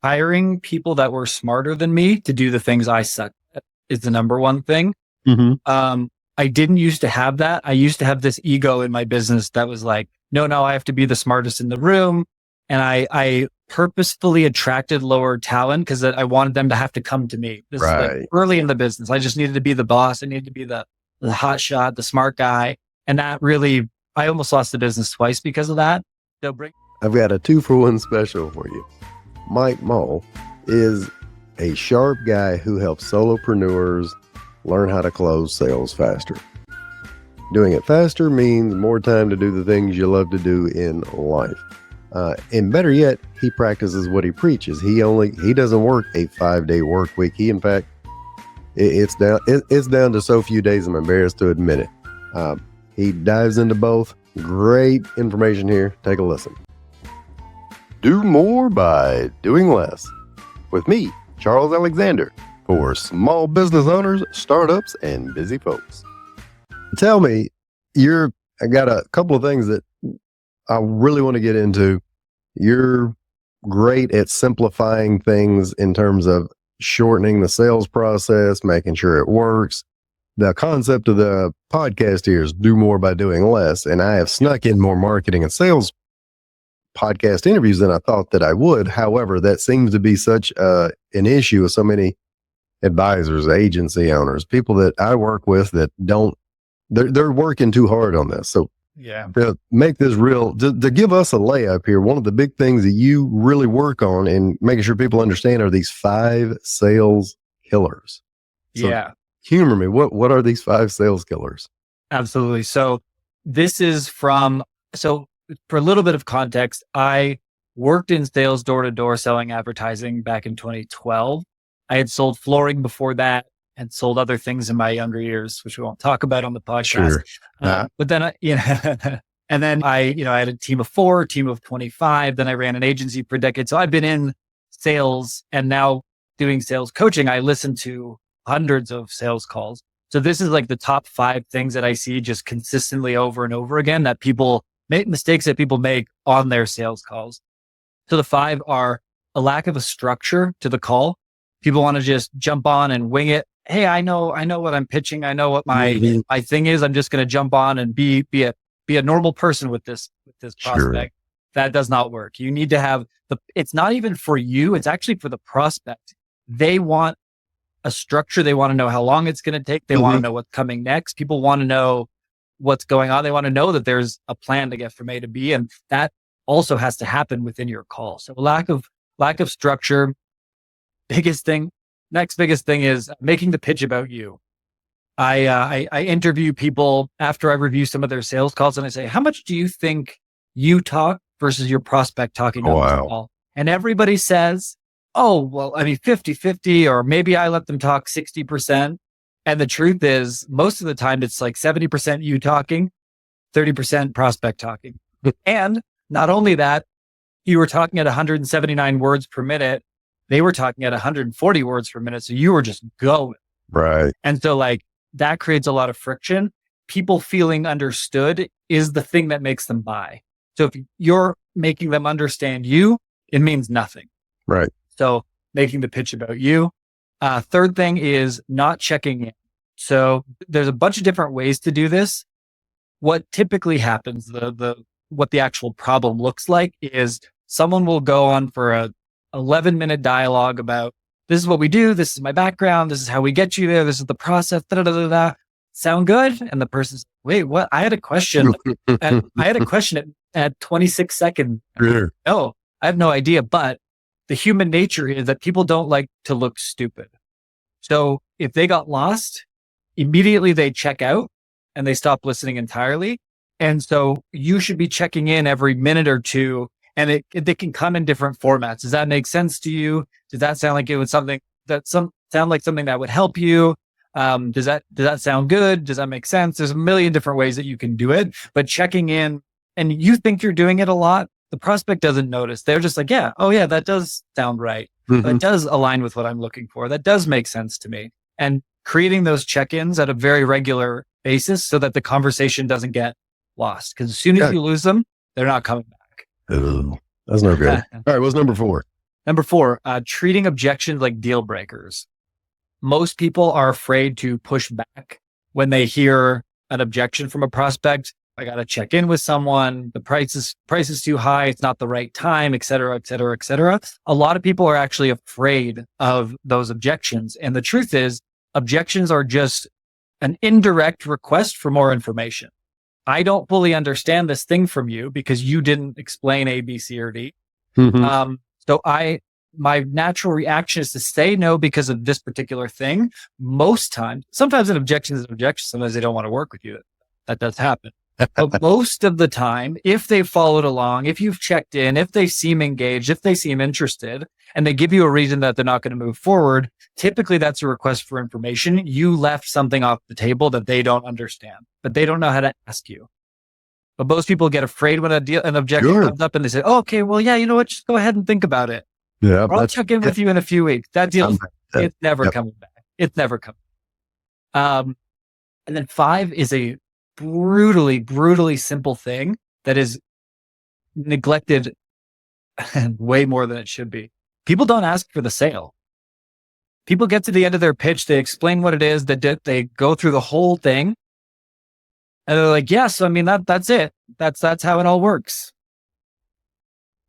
hiring people that were smarter than me to do the things I suck at is the number one thing. I didn't used to have that. I used to have this ego in my business that was like, no, I have to be the smartest in the room. And I purposefully attracted lower talent because I wanted them to have to come to me. This is like early in the business. I just needed to be the boss. I needed to be the hot shot, the smart guy. And that really, I almost lost the business twice because of that. I've got a 2-for-1 special for you. Mike Moll is a sharp guy who helps solopreneurs learn how to close sales faster. Doing it faster means more time to do the things you love to do in life. And better yet, he practices what he preaches. He doesn't work a 5-day work week. He, in fact, it's down to so few days I'm embarrassed to admit it. He dives into both. Great information here. Take a listen. Do more by doing less. With me, Charles Alexander, for small business owners, startups, and busy folks. Tell me, I got a couple of things that I really want to get into. You're great at simplifying things in terms of shortening the sales process, making sure it works. The concept of the podcast here is do more by doing less. And I have snuck in more marketing and sales podcast interviews than I thought that I would. However, that seems to be such an issue with so many advisors, agency owners, people that I work with that they're working too hard on this. So to make this real, to give us a layup here, one of the big things that you really work on and making sure people understand are these 5 sales killers. So humor me. What are these 5 sales killers? Absolutely. So this is for a little bit of context, I worked in sales door-to-door selling advertising back in 2012. I had sold flooring before that and sold other things in my younger years, which we won't talk about on the podcast. Sure. But then, and then I had a team of 4, a team of 25. Then I ran an agency for a decade. So I've been in sales and now doing sales coaching. I listen to hundreds of sales calls. So this is like the top 5 things that I see just consistently over and over again that people make, mistakes that people make on their sales calls. So the 5 are a lack of a structure to the call. People want to just jump on and wing it. Hey, I know what I'm pitching. I know what my thing is. I'm just going to jump on and be a normal person with this prospect. Sure. That does not work. You need to have it's not even for you. It's actually for the prospect. They want a structure. They want to know how long it's going to take. They want to know what's coming next. People want to know what's going on. They want to know that there's a plan to get from A to B. And that also has to happen within your call. So lack of structure. Next biggest thing is making the pitch about you. I interview people after I review some of their sales calls and I say, how much do you think you talk versus your prospect talking on the call? And everybody says, oh, well, I mean, 50-50, or maybe I let them talk 60%. And the truth is most of the time it's like 70% you talking, 30% prospect talking. And not only that, you were talking at 179 words per minute. They were talking at 140 words per minute. So you were just going. Right. And so like that creates a lot of friction. People feeling understood is the thing that makes them buy. So if you're making them understand you, it means nothing. Right. So making the pitch about you. Third thing is not checking in. So there's a bunch of different ways to do this. What typically happens, what the actual problem looks like is someone will go on for a 11-minute dialogue about this is what we do. This is my background. This is how we get you there. This is the process. Sound good? And the person's, wait, what? I had a question. At 26 seconds. Sure. No, I have no idea. But the human nature is that people don't like to look stupid. So if they got lost, immediately they check out and they stop listening entirely. And so you should be checking in every minute or two. And they can come in different formats. Does that make sense to you? Does that sound like it was something sound like something that would help you? Does that sound good? Does that make sense? There's a million different ways that you can do it, but checking in and you think you're doing it a lot. The prospect doesn't notice. They're just like, that does sound right. That does align with what I'm looking for. That does make sense to me. And creating those check-ins at a very regular basis so that the conversation doesn't get lost. Because as soon as you lose them, they're not coming back. That's no good. All right. What's number 4? Number 4, treating objections like deal breakers. Most people are afraid to push back when they hear an objection from a prospect. I got to check in with someone. The price is too high. It's not the right time, et cetera, et cetera, et cetera. A lot of people are actually afraid of those objections. And the truth is, objections are just an indirect request for more information. I don't fully understand this thing from you because you didn't explain A, B, C, or D. Mhm. So my natural reaction is to say no because of this particular thing. Most times, sometimes an objection is an objection. Sometimes they don't want to work with you. That does happen. But most of the time, if they've followed along, if you've checked in, if they seem engaged, if they seem interested, and they give you a reason that they're not going to move forward, typically that's a request for information. You left something off the table that they don't understand, but they don't know how to ask you. But most people get afraid when an objection Sure. comes up and they say, oh, okay, well, yeah, you know what? Just go ahead and think about it. Yeah, Or I'll check in with you in a few weeks. That deal, it's never Yep. coming back. It's never coming. And then 5 is a brutally simple thing that is neglected way more than it should be. People don't ask for the sale. People get to the end of their pitch, they explain what it is, they go through the whole thing, and they're like, yes, I mean, that's it. That's how it all works.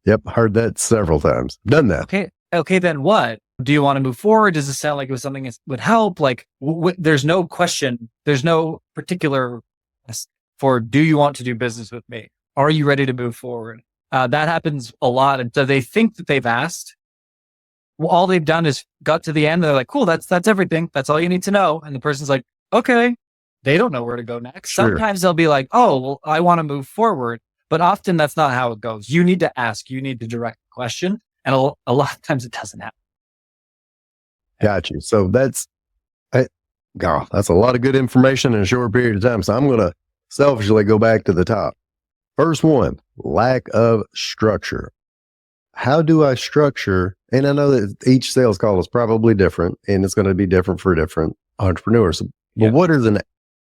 Yep, heard that several times. Done that. Okay, then what? Do you want to move forward? Does it sound like it was something that would help? Like, there's no question. There's no particular for, do you want to do business with me? Are you ready to move forward? That happens a lot. And so they think that they've asked. Well, all they've done is got to the end. They're like, cool, that's everything. That's all you need to know. And the person's like, okay. They don't know where to go next. Sure. Sometimes they'll be like, oh, well, I want to move forward. But often that's not how it goes. You need to ask. You need to direct the question. And a lot of times it doesn't happen. Got you. So that's a lot of good information in a short period of time. So I'm going to selfishly go back to the top. First one, lack of structure. How do I structure? And I know that each sales call is probably different and it's going to be different for different entrepreneurs. But what does a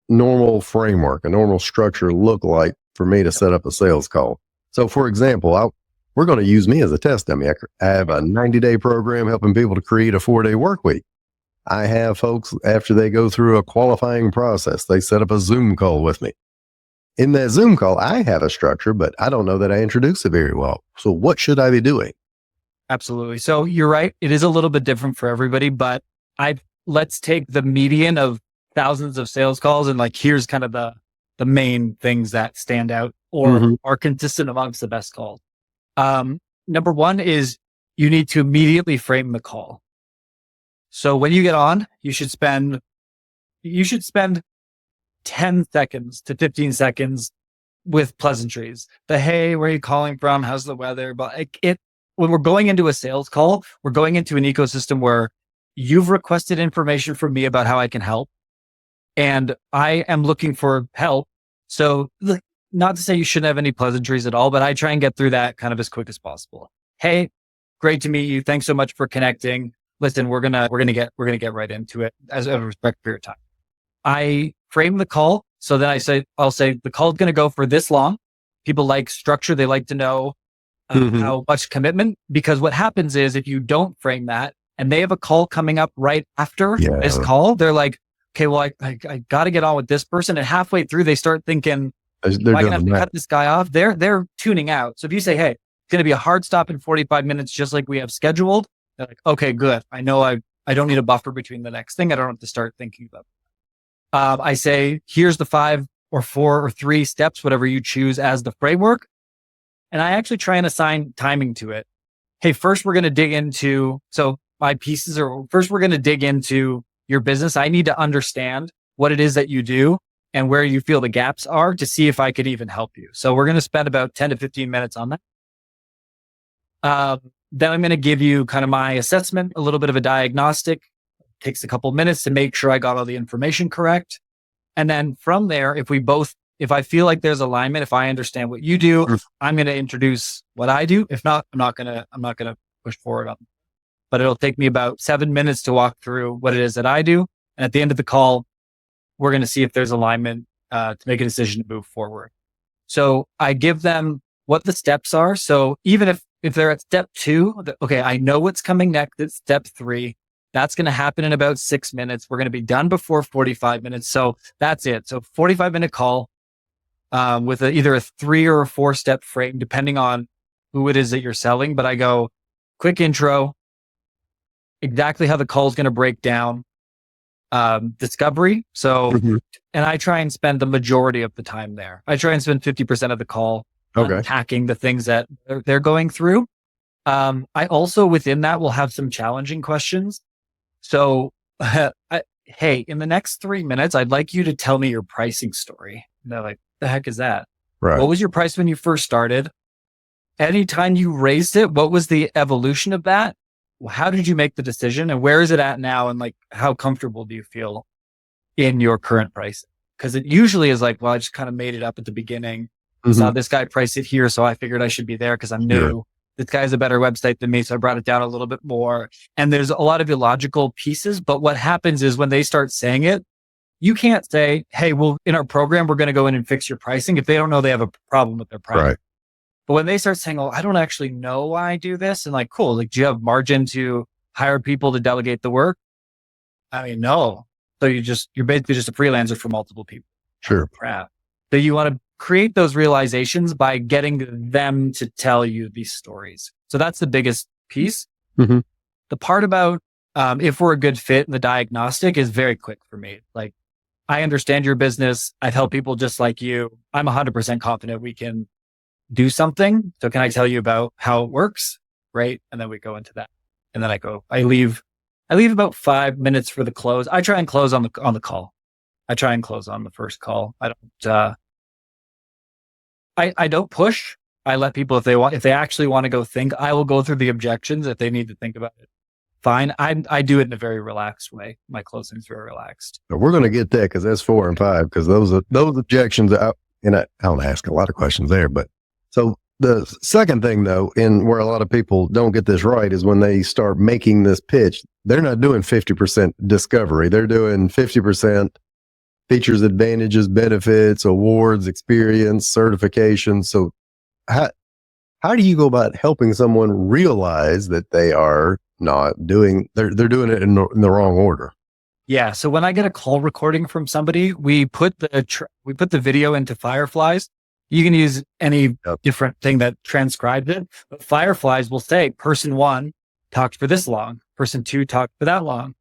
normal framework, a normal structure look like for me to set up a sales call? So for example, we're going to use me as a test dummy. I have a 90-day program helping people to create a 4-day work week. I have folks, after they go through a qualifying process, they set up a Zoom call with me. In that Zoom call, I have a structure, but I don't know that I introduce it very well. So what should I be doing? Absolutely. So you're right. It is a little bit different for everybody, but let's take the median of thousands of sales calls and like, here's kind of the main things that stand out or are consistent amongst the best calls. Number 1 is you need to immediately frame the call. So when you get on, you should spend 10 seconds to 15 seconds with pleasantries. Hey, where are you calling from? How's the weather? But when we're going into a sales call, we're going into an ecosystem where you've requested information from me about how I can help. And I am looking for help. So not to say you shouldn't have any pleasantries at all, but I try and get through that kind of as quick as possible. Hey, great to meet you. Thanks so much for connecting. Listen, we're gonna get right into it as a respect for your time. I frame the call. So then I'll say the call is going to go for this long. People like structure. They like to know how much commitment, because what happens is if you don't frame that and they have a call coming up right after this call, they're like, okay, well, I got to get on with this person. And halfway through, they start thinking, am I going to have to cut this guy off? They're tuning out. So if you say, hey, it's going to be a hard stop in 45 minutes, just like we have scheduled, they're like, okay, good. I know I don't need a buffer between the next thing. I don't have to start thinking about it. I say, here's the 5 or 4 or 3 steps, whatever you choose as the framework. And I actually try and assign timing to it. Hey, first we're going to dig into, so my pieces are, first we're going to dig into your business. I need to understand what it is that you do and where you feel the gaps are to see if I could even help you. So we're going to spend about 10 to 15 minutes on that. Then I'm going to give you kind of my assessment, a little bit of a diagnostic. It takes a couple minutes to make sure I got all the information correct. And then from there, if I feel like there's alignment, if I understand what you do, I'm going to introduce what I do. If not, I'm not going to push forward on it. But it'll take me about 7 minutes to walk through what it is that I do. And at the end of the call, we're going to see if there's alignment to make a decision to move forward. So I give them what the steps are. So even if if they're at step 2, okay, I know what's coming next. It's step 3. That's going to happen in about 6 minutes. We're going to be done before 45 minutes. So that's it. So 45-minute call with either a 3 or a 4-step frame, depending on who it is that you're selling. But I go quick intro, exactly how the call is going to break down, discovery. So, and I try and spend the majority of the time there. I try and spend 50% of the call attacking the things that they're going through. I also, within that, will have some challenging questions. So, hey, in the next 3 minutes, I'd like you to tell me your pricing story. And they're like, the heck is that? Right. What was your price when you first started? Anytime you raised it, what was the evolution of that? How did you make the decision, and where is it at now? And like, how comfortable do you feel in your current price? Because it usually is like, well, I just kind of made it up at the beginning. Saw this guy price it here, so I figured I should be there because I'm new. Sure. This guy has a better website than me, so I brought it down a little bit more. And there's a lot of illogical pieces. But what happens is when they start saying it, you can't say, hey, well, in our program, we're going to go in and fix your pricing if they don't know they have a problem with their pricing. Right. But when they start saying, oh, I don't actually know why I do this. And like, cool. Like, do you have margin to hire people to delegate the work? I mean, no. So you're basically just a freelancer for multiple people. Sure. Crap. So you want to create those realizations by getting them to tell you these stories. So that's the biggest piece. The part about if we're a good fit in the diagnostic is very quick for me. Like, I understand your business. I've helped people just like you. I'm 100% confident we can do something. So can I tell you about how it works? Right. And then we go into that. And then I leave about 5 minutes for the close. I try and close on the call. I try and close on the first call. I don't push. I let people, if they actually want to go think, I will go through the objections if they need to think about it. Fine. I do it in a very relaxed way. My closing is very relaxed. But we're going to get that because that's 4 and 5, because those objections, I don't ask a lot of questions there. But so the second thing, though, in where a lot of people don't get this right is when they start making this pitch, they're not doing 50% discovery. They're doing 50% features, advantages, benefits, awards, experience, certifications. So how do you go about helping someone realize that they are not doing, they're doing it in the wrong order? Yeah. So when I get a call recording from somebody, we put the video into Fireflies. You can use any different thing that transcribes it, but Fireflies will say person 1 talked for this long, person 2 talked for that long,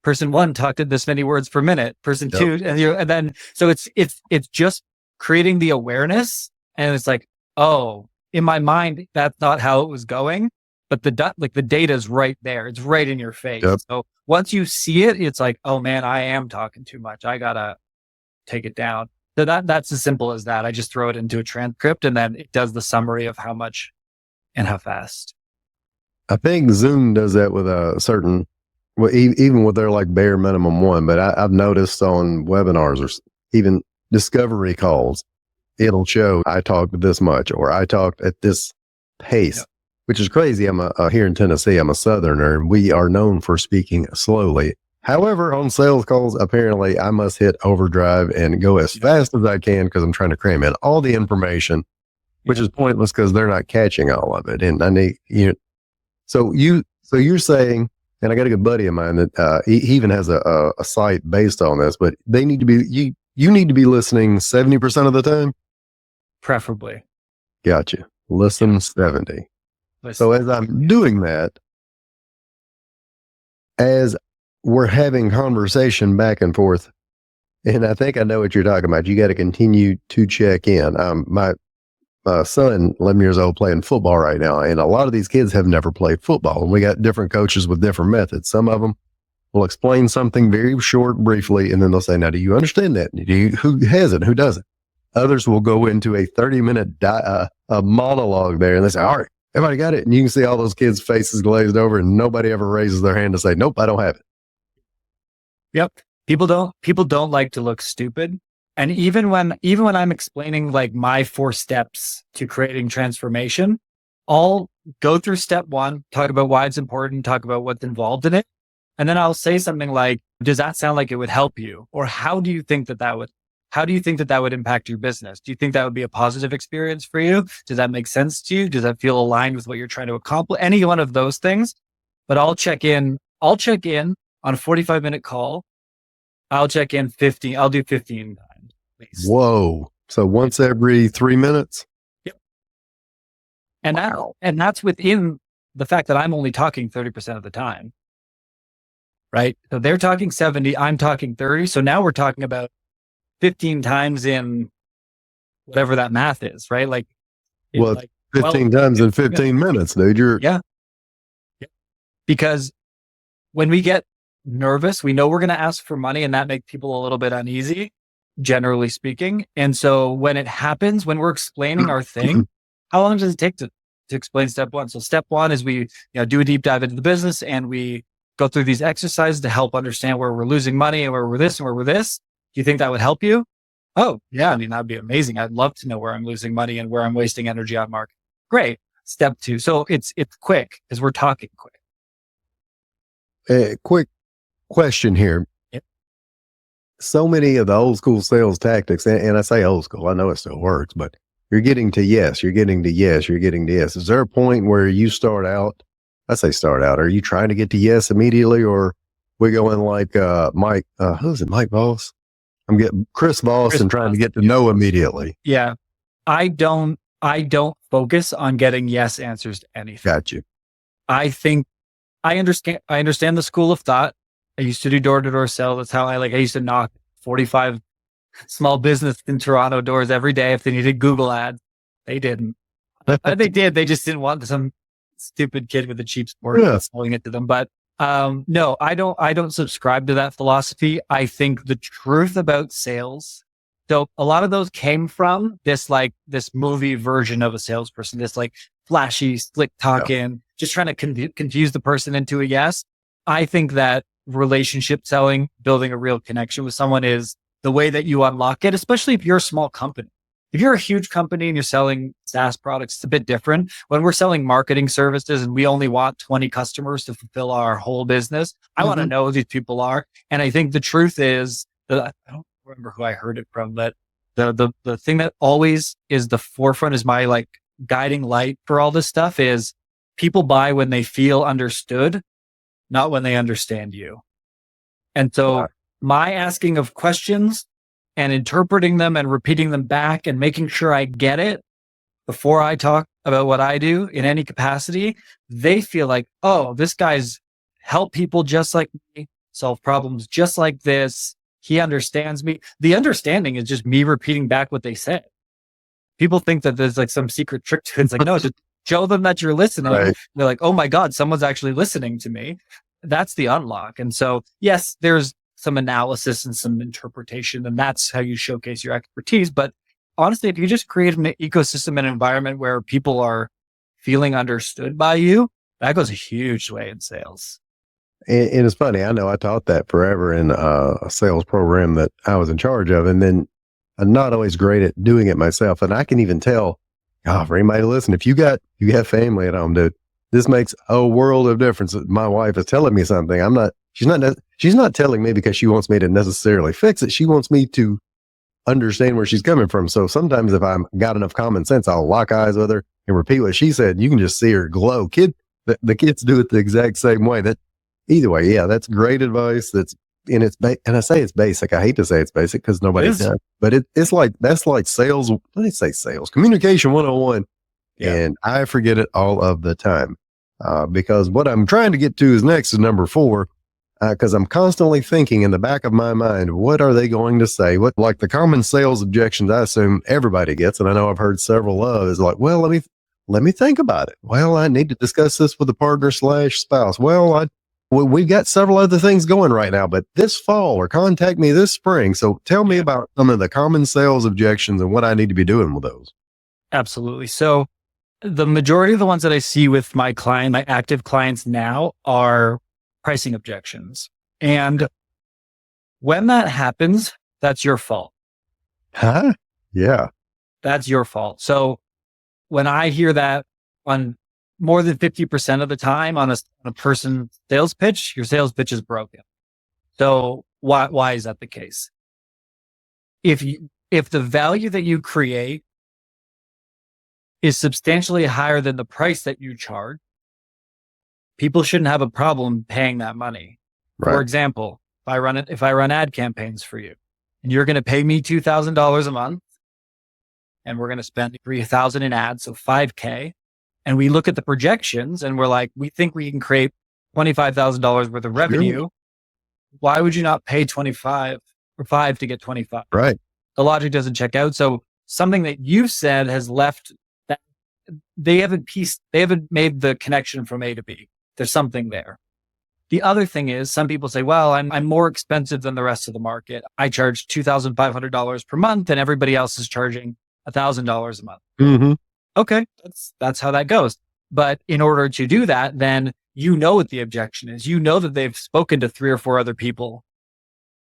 person 1 talked at this many words per minute, person 2, and then so it's just creating the awareness, and it's like, oh, in my mind that's not how it was going, but the data is right there, it's right in your face. So once you see it, it's like, oh man, I am talking too much. I gotta take it down. So that's as simple as that. I just throw it into a transcript and then it does the summary of how much and how fast. I think Zoom does that with a certain, well, even with their like bare minimum 1, but I've noticed on webinars or even discovery calls, it'll show I talked this much or I talked at this pace, which is crazy. I'm here in Tennessee, I'm a Southerner, and we are known for speaking slowly. However, on sales calls, apparently I must hit overdrive and go as fast as I can because I'm trying to cram in all the information, which is pointless because they're not catching all of it. And I need so you're saying, and I got a good buddy of mine that he even has a site based on this, but they need to be you need to be listening 70% of the time, preferably. Gotcha. Listen 70. So as I'm doing that, as we're having conversation back and forth, and I think I know what you're talking about. You got to continue to check in. My son, 11 years old, playing football right now, and a lot of these kids have never played football, and we got different coaches with different methods. Some of them will explain something very short, briefly, and then they'll say, now, do you understand that? Who has it? Who doesn't? Others will go into a 30-minute a monologue there, and they say, all right, everybody got it? And you can see all those kids' faces glazed over, and nobody ever raises their hand to say, nope, I don't have it. Yep. People don't like to look stupid. And even when I'm explaining like my 4 steps to creating transformation, I'll go through step 1, talk about why it's important, talk about what's involved in it. And then I'll say something like, does that sound like it would help you? Or how do you think that would how do you think that that would impact your business? Do you think that would be a positive experience for you? Does that make sense to you? Does that feel aligned with what you're trying to accomplish? Any one of those things. But I'll check in on a 45-minute call. I'll check in 15. I'll do 15 times. Please. Whoa. So once every 3 minutes? Yep. And that's within the fact that I'm only talking 30% of the time. Right? So they're talking 70, I'm talking 30. So now we're talking about 15 times in whatever that math is, right? Like, well, like 15 times in 15 minutes, dude. Yeah. Because when we get nervous, we know we're going to ask for money, and that makes people a little bit uneasy, generally speaking. And so when it happens, when we're explaining our thing, how long does it take to explain step one? So step one is we do a deep dive into the business, and we go through these exercises to help understand where we're losing money and where we're this and where we're this. Do you think that would help you? Oh, yeah. I mean, that'd be amazing. I'd love to know where I'm losing money and where I'm wasting energy on marketing. Great. Step two. So it's quick because we're talking quick. Quick question here. Yep. So many of the old school sales tactics, and I say old school, I know it still works, but you're getting to yes, you're getting to yes, you're getting to yes. Is there a point where you start out? I say start out. Are you trying to get to yes immediately, or we go in like Mike? Who's it? Mike Voss? I'm getting Chris Voss and trying to get to no immediately. Yeah, I don't focus on getting yes answers to anything. Got you. I think I understand the school of thought. I used to do door-to-door sell. That's how I used to knock 45 small business in Toronto doors every day if they needed Google ads. They didn't. They did. They just didn't want some stupid kid with a cheap sport selling it to them. But no, I don't subscribe to that philosophy. I think the truth about sales. So a lot of those came from this movie version of a salesperson, this like flashy, slick talking, just trying to confuse the person into a yes. I think that relationship selling, building a real connection with someone is the way that you unlock it, especially if you're a small company. If you're a huge company and you're selling SaaS products, it's a bit different. When we're selling marketing services and we only want 20 customers to fulfill our whole business, I want to know who these people are. And I think the truth is that I don't remember who I heard it from, but the thing that always is the forefront is my like guiding light for all this stuff is people buy when they feel understood, not when they understand you. And so my asking of questions and interpreting them and repeating them back and making sure I get it before I talk about what I do in any capacity, they feel like, oh, this guy's helped people just like me, solve problems just like this. He understands me. The understanding is just me repeating back what they said. People think that there's like some secret trick to it. It's like, no, just show them that you're listening. Right. They're like, oh my God, someone's actually listening to me. That's the unlock. And so, yes, there's some analysis and some interpretation, and that's how you showcase your expertise. But honestly, if you just create an ecosystem and environment where people are feeling understood by you, that goes a huge way in sales. And it's funny, I know I taught that forever in a sales program that I was in charge of, and then I'm not always great at doing it myself. And I can even tell, for anybody to listen, if you have family at home, dude, this makes a world of difference. My wife is telling me something. She's not telling me because she wants me to necessarily fix it. She wants me to understand where she's coming from. So sometimes if I've got enough common sense, I'll lock eyes with her and repeat what she said. You can just see her glow. The kids do it the exact same way. That either way, yeah, that's great advice. And I say it's basic. I hate to say it's basic because nobody does, but that's like sales. Let me say sales communication 101. Yeah. And I forget it all of the time. Because what I'm trying to get to next is number 4, because I'm constantly thinking in the back of my mind, what are they going to say? What, like the common sales objections I assume everybody gets, and I know I've heard several of, is like, well, let me think about it. Well, I need to discuss this with a partner / spouse. Well, we've got several other things going right now, but this fall or contact me this spring. So tell me about some of the common sales objections and what I need to be doing with those. Absolutely. So the majority of the ones that I see with my active clients now are pricing objections. And when that happens, that's your fault. Huh? Yeah. That's your fault. So when I hear that on more than 50% of the time on a person sales pitch, your sales pitch is broken. So why is that the case? if the value that you create is substantially higher than the price that you charge, people shouldn't have a problem paying that money. Right. For example, if I run ad campaigns for you and you're going to pay me $2,000 a month and we're going to spend $3,000 in ads, so $5,000. And we look at the projections and we're like, we think we can create $25,000 worth of revenue. Sure. Why would you not pay 25 or 5 to get 25? Right. The logic doesn't check out. So something that you've said has left that they haven't made the connection from A to B. There's something there. The other thing is some people say, well, I'm more expensive than the rest of the market. I charge $2,500 per month and everybody else is charging $1,000 a month. Mm-hmm. Okay. That's how that goes. But in order to do that, then you know what the objection is. You know that they've spoken to 3 or 4 other people.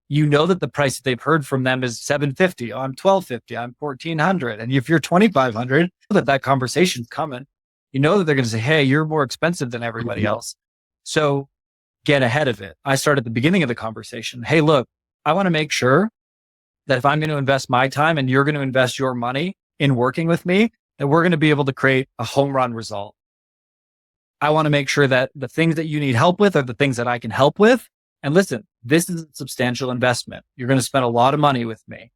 You know that the price that they've heard from them is $750. Oh, I'm $1,250. I'm $1,400. And if you're $2,500, that conversation's coming. You know that they're going to say, hey, you're more expensive than everybody else. So get ahead of it. I start at the beginning of the conversation. Hey, look, I want to make sure that if I'm going to invest my time and you're going to invest your money in working with me, that we're going to be able to create a home run result. I want to make sure that the things that you need help with are the things that I can help with. And listen, this is a substantial investment. You're going to spend a lot of money with me.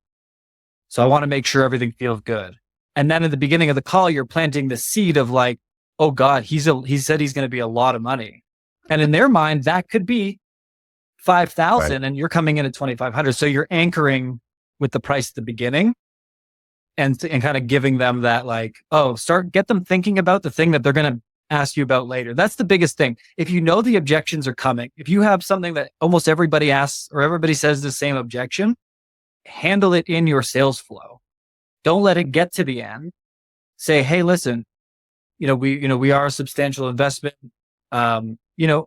So I want to make sure everything feels good. And then at the beginning of the call, you're planting the seed of like, oh God, he said he's going to be a lot of money. And in their mind, that could be 5,000 and you're coming in at 2,500. So you're anchoring with the price at the beginning and kind of giving them that like, get them thinking about the thing that they're going to ask you about later. That's the biggest thing. If you know the objections are coming, if you have something that almost everybody asks or everybody says the same objection, handle it in your sales flow. Don't let it get to the end. Say, hey, listen, we are a substantial investment. And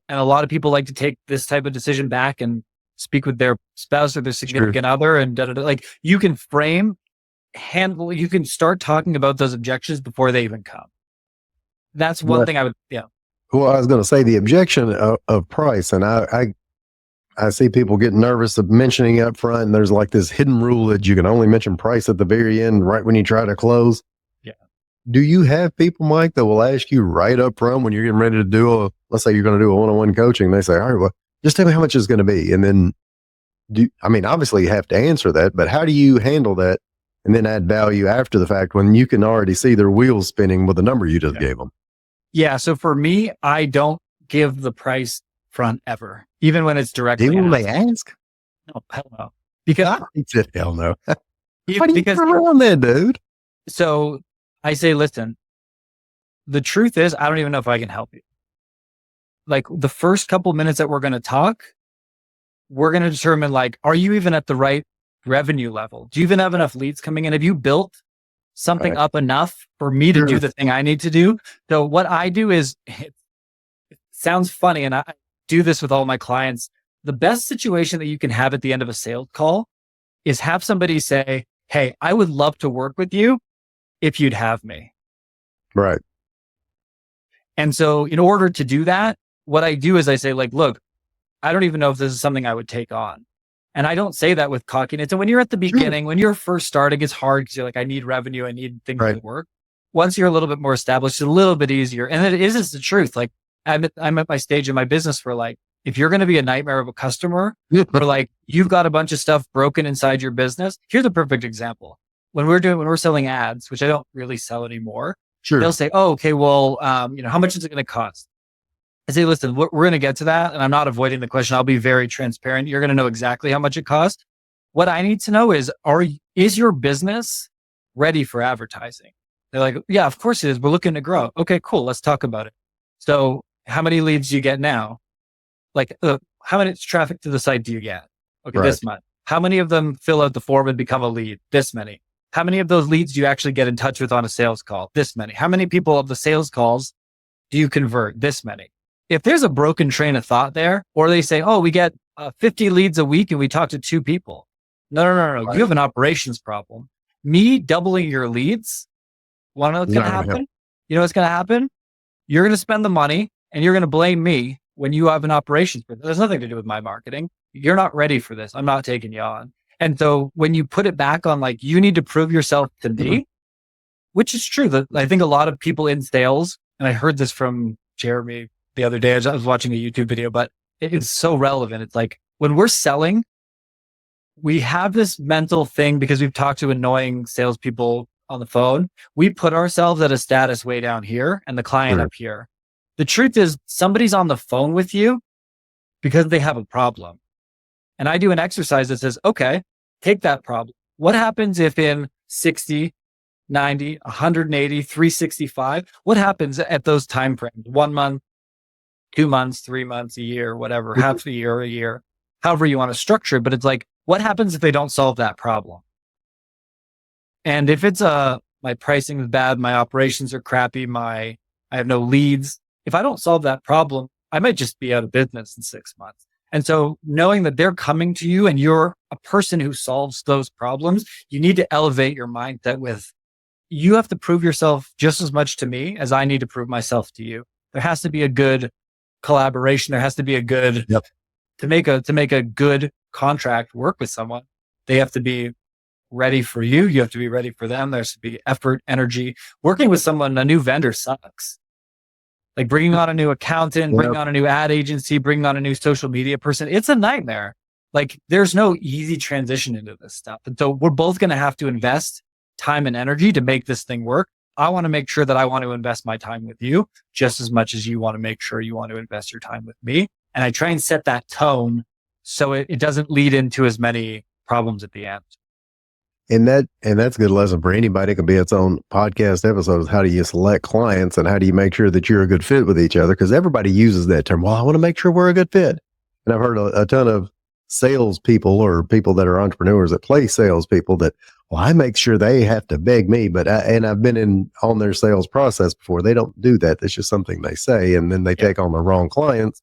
a lot of people like to take this type of decision back and speak with their spouse or their significant other and like you can you can start talking about those objections before they even come. That's one thing I would, Well, I was going to say the objection of price. And I see people get nervous of mentioning up front. And there's like this hidden rule that you can only mention price at the very end, right when you try to close. Yeah. Do you have people, Mike, that will ask you right up front when you're getting ready to let's say you're going to do a one-on-one coaching. They say, all right, well, just tell me how much it's going to be. And then obviously you have to answer that, but how do you handle that and then add value after the fact when you can already see their wheels spinning with the number you just gave them? Yeah. So for me, I don't give the price front ever, even when it's directly Even when they ask? No, hell no. Because he said, hell no. What are you on there, dude? So I say, listen, the truth is, I don't even know if I can help you. Like the first couple minutes that we're going to talk, we're going to determine like, are you even at the right revenue level? Do you even have enough leads coming in? Have you built something up enough for me to do the thing I need to do? So what I do is, it sounds funny, and I do this with all my clients. The best situation that you can have at the end of a sales call is have somebody say, hey, I would love to work with you if you'd have me. Right. And so in order to do that, what I do is I say like, look, I don't even know if this is something I would take on. And I don't say that with cockiness. And when you're at the beginning, when you're first starting, it's hard because you're like, I need revenue. I need things to work. Once you're a little bit more established, it's a little bit easier. And it is the truth. Like I'm at my stage in my business where like, if you're going to be a nightmare of a customer or like you've got a bunch of stuff broken inside your business, here's a perfect example. When we're selling ads, which I don't really sell anymore, they'll say, oh, okay, well, how much is it going to cost? I say, listen, we're going to get to that. And I'm not avoiding the question. I'll be very transparent. You're going to know exactly how much it costs. What I need to know is your business ready for advertising? They're like, yeah, of course it is. We're looking to grow. Okay, cool. Let's talk about it. So how many leads do you get now? Like, how much traffic to the site do you get? Okay, this month. How many of them fill out the form and become a lead? This many. How many of those leads do you actually get in touch with on a sales call? This many. How many people of the sales calls do you convert? This many. If there's a broken train of thought there, or they say, oh, we get 50 leads a week and we talk to 2 people. No. Right. You have an operations problem. Me doubling your leads. Want to know what's going to happen? You know what's going to happen? You're going to spend the money and you're going to blame me when you have an operations problem. There's nothing to do with my marketing. You're not ready for this. I'm not taking you on. And so when you put it back on like, you need to prove yourself to me, which is true. That I think a lot of people in sales, and I heard this from Jeremy the other day, I was watching a YouTube video, but it's so relevant. It's like when we're selling, we have this mental thing because we've talked to annoying salespeople on the phone. We put ourselves at a status way down here and the client up here. The truth is somebody's on the phone with you because they have a problem. And I do an exercise that says, okay, take that problem. What happens if in 60, 90, 180, 365, what happens at those time frames? 1 month, 2 months, 3 months, a year, whatever, half a year, however you want to structure it. But it's like, what happens if they don't solve that problem? And if it's my pricing is bad, my operations are crappy, I have no leads. If I don't solve that problem, I might just be out of business in 6 months. And so knowing that they're coming to you and you're a person who solves those problems, you need to elevate your mindset with, you have to prove yourself just as much to me as I need to prove myself to you. There has to be a good collaboration. There has to be a good, to make a good contract work with someone. They have to be ready for you. You have to be ready for them. There has to be effort, energy. Working with someone, a new vendor sucks. Like bringing on a new accountant, bringing on a new ad agency, bringing on a new social media person. It's a nightmare. Like there's no easy transition into this stuff. And so we're both going to have to invest time and energy to make this thing work. I want to make sure that I want to invest my time with you just as much as you want to make sure you want to invest your time with me. And I try and set that tone so it doesn't lead into as many problems at the end. And that's a good lesson for anybody. It can be its own podcast episode. Is how do you select clients and how do you make sure that you're a good fit with each other? Because everybody uses that term. Well, I want to make sure we're a good fit. And I've heard a ton of salespeople or people that are entrepreneurs that play salespeople that, well, I make sure they have to beg me. But I've been on their sales process before. They don't do that. That's just something they say, and then they take on the wrong clients.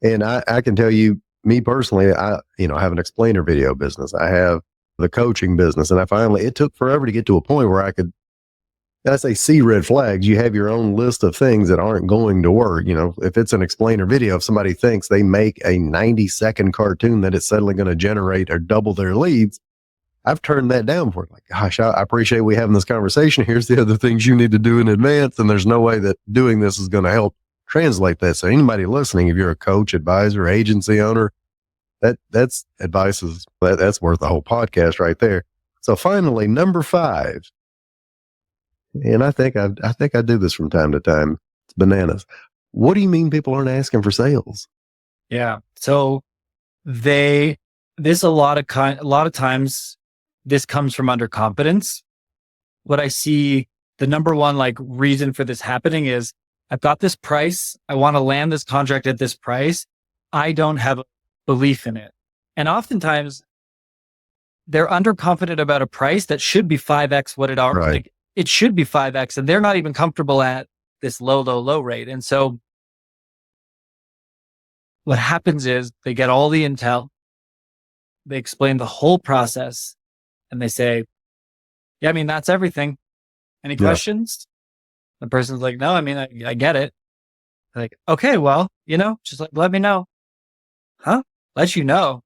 And I can tell you, me personally, I have an explainer video business. I have the coaching business. And it took forever to get to a point where I say see red flags. You have your own list of things that aren't going to work. If it's an explainer video, if somebody thinks they make a 90-second cartoon that it's suddenly going to generate or double their leads, I've turned that down for like, gosh, I appreciate we having this conversation. Here's the other things you need to do in advance. And there's no way that doing this is going to help translate that. So anybody listening, if you're a coach, advisor, agency owner, that's advice that's worth the whole podcast right there. So finally, number 5, and I think I do this from time to time. It's bananas. What do you mean people aren't asking for sales? Yeah. So a lot of times this comes from underconfidence. What I see, the number one reason for this happening is I've got this price. I want to land this contract at this price. I don't have a belief in it. And oftentimes they're underconfident about a price that should be 5x what it already, Right. It should be 5x, and they're not even comfortable at this low rate. And so what happens is they get all the intel, they explain the whole process, and they say, yeah, I mean, that's everything. Any questions? The person's like, no, I mean, I get it. Like, okay, well, just let me know. Huh? Let you know.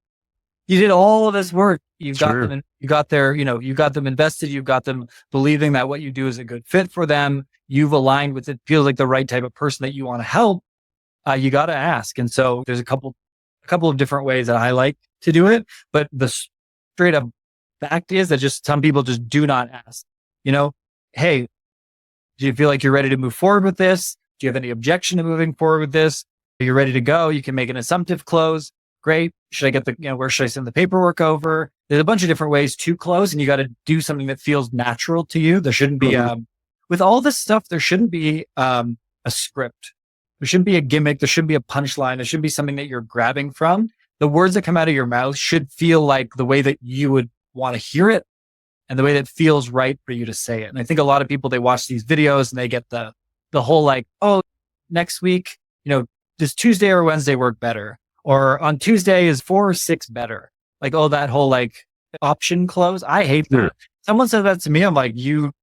You did all of this work. You've got them, you got them invested. You've got them believing that what you do is a good fit for them. You've aligned with it, feels like the right type of person that you want to help. You got to ask. And so there's a couple of different ways that I like to do it, but the straight up fact is that just some people just do not ask, hey, do you feel like you're ready to move forward with this? Do you have any objection to moving forward with this? Are you ready to go? You can make an assumptive close. Great. Should I get where should I send the paperwork over? There's a bunch of different ways to close, and you got to do something that feels natural to you. There shouldn't be, with all this stuff, there shouldn't be a script. There shouldn't be a gimmick. There shouldn't be a punchline. There should be something that you're grabbing from. The words that come out of your mouth should feel like the way that you would want to hear it and the way that feels right for you to say it. And I think a lot of people, they watch these videos and they get the whole oh, next week, does Tuesday or Wednesday work better? Or on Tuesday is 4 or 6 better? That whole option close. I hate that. Someone said that to me. I'm like, you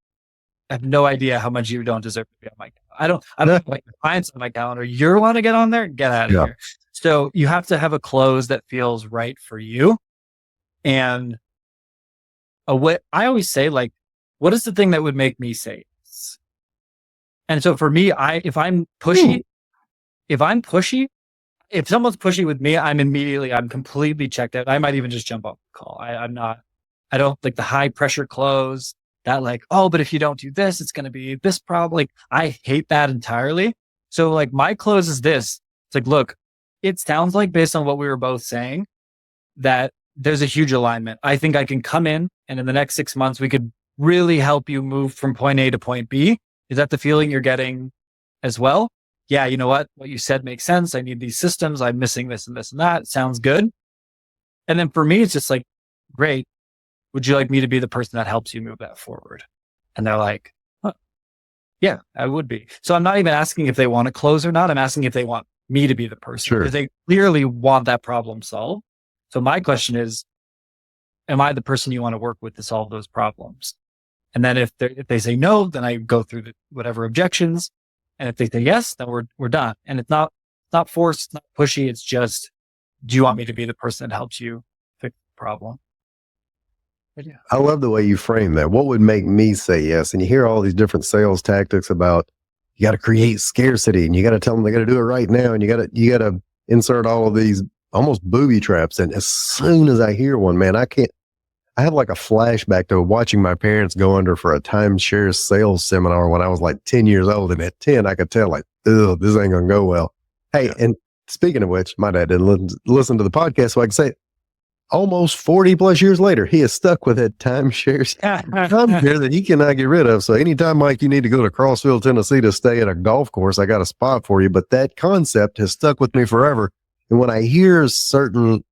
have no idea how much you don't deserve to be on my calendar. I don't have clients on my calendar. You want to get on there? Get out of here. So you have to have a close that feels right for you. And what I always say, like, what is the thing that would make me say yes? And so for me, if I'm pushy, if someone's pushy with me, I'm completely checked out. I might even just jump off the call. I don't like the high pressure close that like, oh, but if you don't do this, it's going to be this problem. Like I hate that entirely. So like my close is this. It's like, look, it sounds like based on what we were both saying that there's a huge alignment. I think I can come in and in the next 6 months, we could really help you move from point A to point B. Is that the feeling you're getting as well? Yeah, you know what you said makes sense. I need these systems. I'm missing this and this and that. Sounds good. And then for me, it's just like, great. Would you like me to be the person that helps you move that forward? And they're like, huh, yeah, I would be. So I'm not even asking if they want to close or not. I'm asking if they want me to be the person. Sure. Because they clearly want that problem solved. So my question is, am I the person you want to work with to solve those problems? And then if they say no, then I go through whatever objections. And if they say yes, then we're done. And it's not forced, it's not pushy. It's just, do you want me to be the person that helps you fix the problem? But yeah. I love the way you frame that. What would make me say yes? And you hear all these different sales tactics about you got to create scarcity and you got to tell them they got to do it right now. And you got to insert all of these almost booby traps. And as soon as I hear one, man, I have like a flashback to watching my parents go under for a timeshare sales seminar when I was like 10 years old. And at 10, I could tell like, ugh, this ain't going to go well. Hey, and speaking of which, my dad didn't listen to the podcast, so I can say almost 40 plus years later, he is stuck with that timeshare that he cannot get rid of. So anytime, Mike, you need to go to Crossville, Tennessee to stay at a golf course, I got a spot for you. But that concept has stuck with me forever. And when I hear certain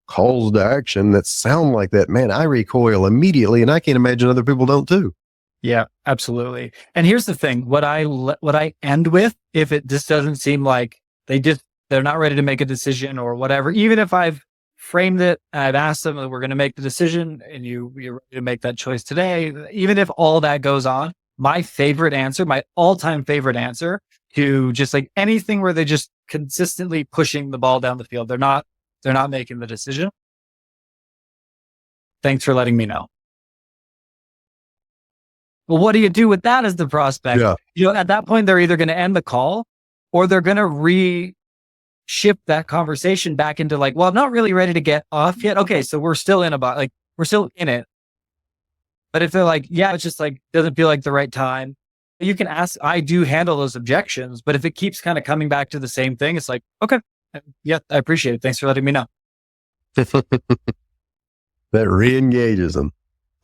calls to action that sound like that, man, I recoil immediately, and I can't imagine other people don't too. Yeah, absolutely. And here's the thing: what I end with, if it just doesn't seem like they're not ready to make a decision or whatever, even if I've framed it, I've asked them, we're going to make the decision, and you're ready to make that choice today. Even if all that goes on, my all-time favorite answer to just like anything where they just consistently pushing the ball down the field, they're not making the decision. Thanks for letting me know. Well, what do you do with that as the prospect? Yeah. At that point, they're either going to end the call or they're going to shift that conversation back into like, well, I'm not really ready to get off yet. Okay. So we're still we're still in it. But if they're like, yeah, it's just like, doesn't feel like the right time. You can ask, I do handle those objections, but if it keeps kind of coming back to the same thing, it's like, okay, yeah, I appreciate it. Thanks for letting me know. That re-engages them.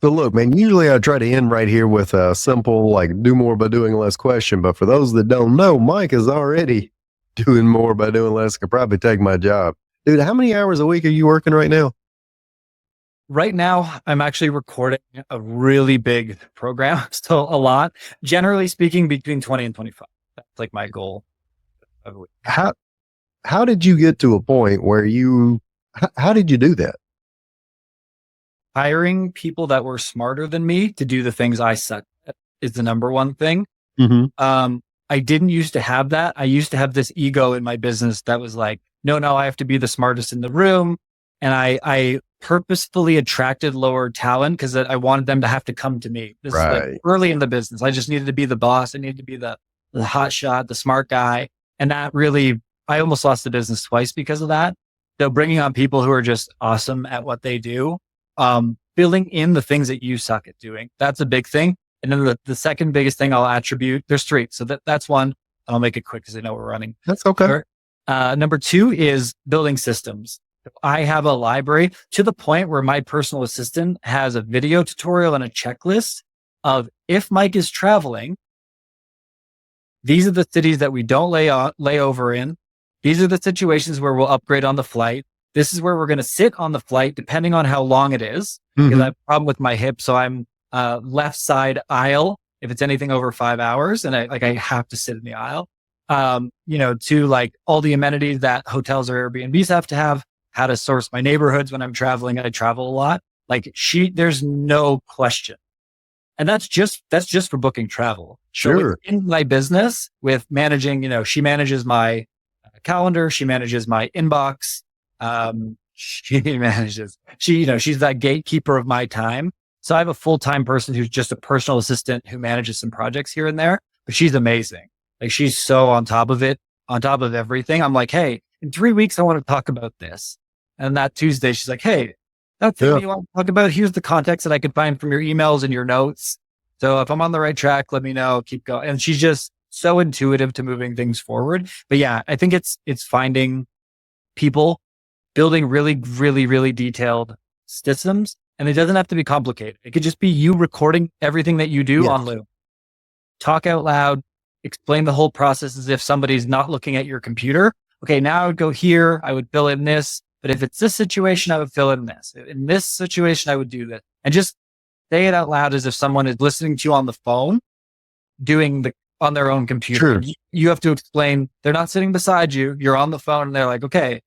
So look, man, usually I try to end right here with a simple, like, do more by doing less question. But for those that don't know, Mike is already doing more by doing less. Could probably take my job. Dude, how many hours a week are you working right now? Right now, I'm actually recording a really big program, still a lot. Generally speaking, between 20 and 25. That's like my goal. How did you get to a point where how did you do that? Hiring people that were smarter than me to do the things I suck at is the number one thing. Mm-hmm. I didn't used to have that. I used to have this ego in my business that was like, no, I have to be the smartest in the room. And I purposefully attracted lower talent because I wanted them to have to come to me. This is like early in the business. I just needed to be the boss. I needed to be the hot shot, the smart guy. And that really, I almost lost the business twice because of that. So bringing on people who are just awesome at what they do, filling in the things that you suck at doing. That's a big thing. And then the second biggest thing I'll attribute, there's three. So that's one. I'll make it quick because I know we're running. That's okay. Number two is building systems. I have a library to the point where my personal assistant has a video tutorial and a checklist of if Mike is traveling, these are the cities that we don't lay over in. These are the situations where we'll upgrade on the flight. This is where we're going to sit on the flight, depending on how long it is. Because I have a problem with my hip. So I'm left side aisle if it's anything over 5 hours. And I have to sit in the aisle, to like all the amenities that hotels or Airbnbs have to have, how to source my neighborhoods when I'm traveling. I travel a lot. Like there's no question. And that's just for booking travel. Sure. So in my business with managing, she manages my calendar. She manages my inbox. She's that gatekeeper of my time. So I have a full-time person who's just a personal assistant who manages some projects here and there, but she's amazing. Like she's so on top of it, on top of everything. I'm like, hey, in 3 weeks, I want to talk about this. And that Tuesday, she's like, hey, that thing that you want to talk about, here's the context that I could find from your emails and your notes. So if I'm on the right track, let me know, keep going. And she's just so intuitive to moving things forward. But yeah, I think it's finding people, building really, really, really detailed systems. And it doesn't have to be complicated. It could just be you recording everything that you do on loop. Talk out loud, explain the whole process as if somebody's not looking at your computer. Okay, now I would go here, I would fill in this. But if it's this situation, I would fill in this. In this situation, I would do this. And just say it out loud as if someone is listening to you on the phone, on their own computer. True. You have to explain, they're not sitting beside you. You're on the phone and they're like, okay,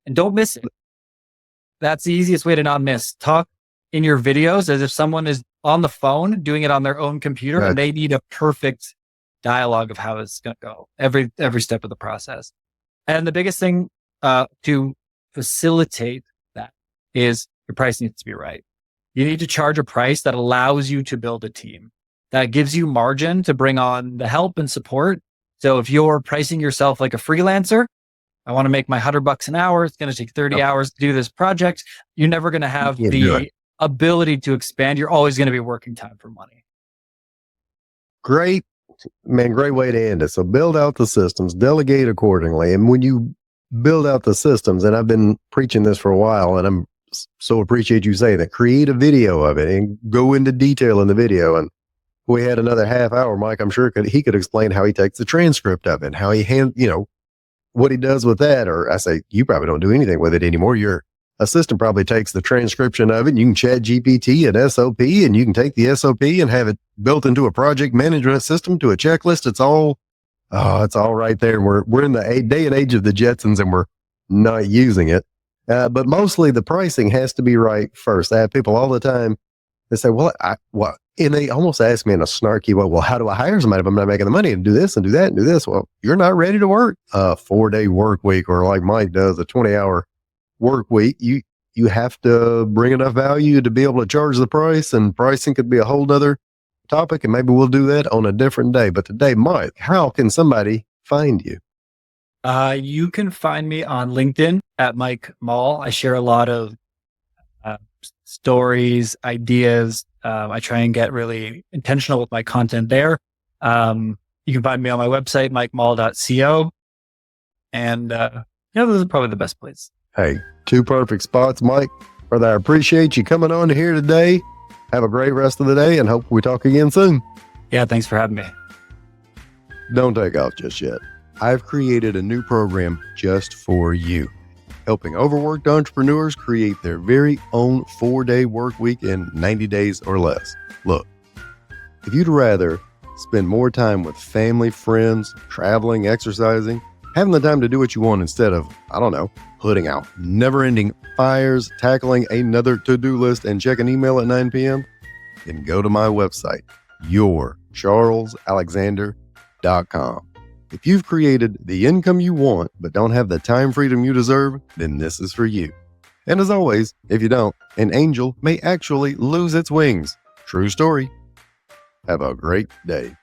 and don't miss it. That's the easiest way to not miss. Talk in your videos as if someone is on the phone doing it on their own computer and they need a perfect dialogue of how it's going to go every step of the process. And the biggest thing to facilitate that is your price needs to be right. You need to charge a price that allows you to build a team, that gives you margin to bring on the help and support. So if you're pricing yourself like a freelancer, I want to make my $100 an hour. It's going to take 30 hours to do this project. You're never going to have the ability to expand. You're always going to be working time for money. Great way to end it. So build out the systems, delegate accordingly. And when you build out the systems, and I've been preaching this for a while, and I'm so appreciate you saying that, create a video of it and go into detail in the video. And we had another half hour, Mike, I'm sure he could explain how he takes the transcript of it, how he what he does with that. Or I say, you probably don't do anything with it anymore. Your assistant probably takes the transcription of it, and you can chat GPT and SOP, and you can take the SOP and have it built into a project management system to a checklist. It's all right there. We're in the day and age of the Jetsons, and we're not using it. But mostly the pricing has to be right first. I have people all the time that say, and they almost ask me in a snarky way, well, how do I hire somebody if I'm not making the money and do this and do that and do this? Well, you're not ready to work a 4-day work week, or like Mike does, a 20-hour work week. You have to bring enough value to be able to charge the price, and pricing could be a whole nother topic, and maybe we'll do that on a different day. But today, Mike, how can somebody find you? You can find me on LinkedIn at Mike Moll. I share a lot of stories, ideas. I try and get really intentional with my content there. You can find me on my website, mikemoll.co. And those are probably the best places. Hey, 2 perfect spots, Mike. Brother, I appreciate you coming on here today. Have a great rest of the day, and hope we talk again soon. Yeah, thanks for having me. Don't take off just yet. I've created a new program just for you, helping overworked entrepreneurs create their very own 4-day work week in 90 days or less. Look, if you'd rather spend more time with family, friends, traveling, exercising, having the time to do what you want instead of, putting out never-ending fires, tackling another to-do list, and checking email at 9 p.m., then go to my website, yourcharlesalexander.com. If you've created the income you want but don't have the time freedom you deserve, then this is for you. And as always, if you don't, an angel may actually lose its wings. True story. Have a great day.